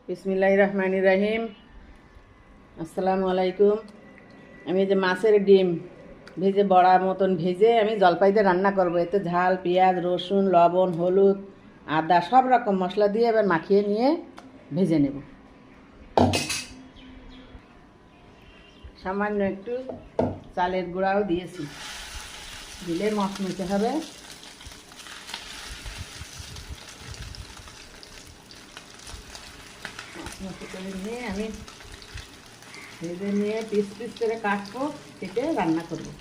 বিসমিল্লাহির রহমানির রহিম। আসসালামু আলাইকুম। আমি যে মাছের ডিম ভেজে বড়া মতন ভেজে আমি জলপাই দিয়ে রান্না করব। এতে ঝাল, পেঁয়াজ, রসুন, লবণ, হলুদ, আদা সব রকম মশলা দিয়ে এবার মাখিয়ে নিয়ে ভেজে নেব। সামান্য একটু চালের গুঁড়াও দিয়েছি, দিলে মচমচে হবে। মচমচে করে নিয়ে আমি ভেজে নিয়ে পিস পিস করে কাটবো, কেটে রান্না করবো।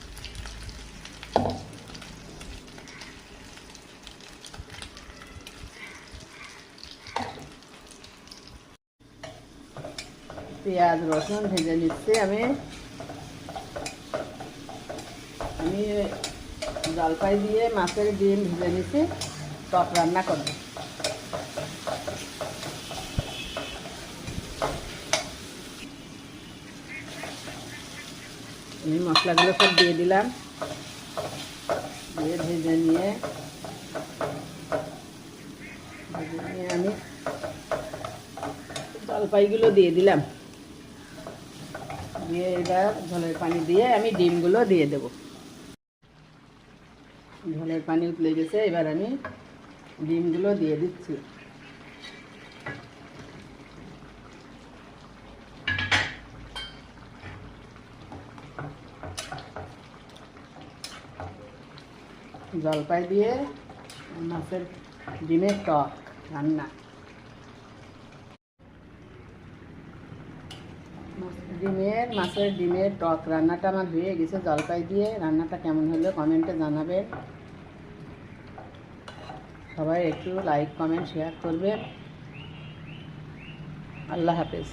পেঁয়াজ রসুন ভেজে নিচ্ছি আমি জলপাই দিয়ে মাছের ডিম ভেজে নিচ্ছি, টক রান্না করবো। আমি মশলাগুলো সব দিয়ে দিলাম, দিয়ে ভেজে নিয়ে আমি জলপাইগুলো দিয়ে দিলাম, দিয়ে এবার ঝোলের পানি দিয়ে আমি ডিমগুলো দিয়ে দেব। ঝোলের পানি উতলে গেছে, এবার আমি ডিমগুলো দিয়ে দিচ্ছি। জলপাই দিয়ে মাছের ডিমের টক রান্না। মাছের ডিমের টক রান্নাটা আমার হয়ে গেছে জলপাই দিয়ে। রান্নাটা কেমন হলো কমেন্টে জানাবেন। সবাই একটু লাইক কমেন্ট শেয়ার করবেন। আল্লাহ হাফেজ।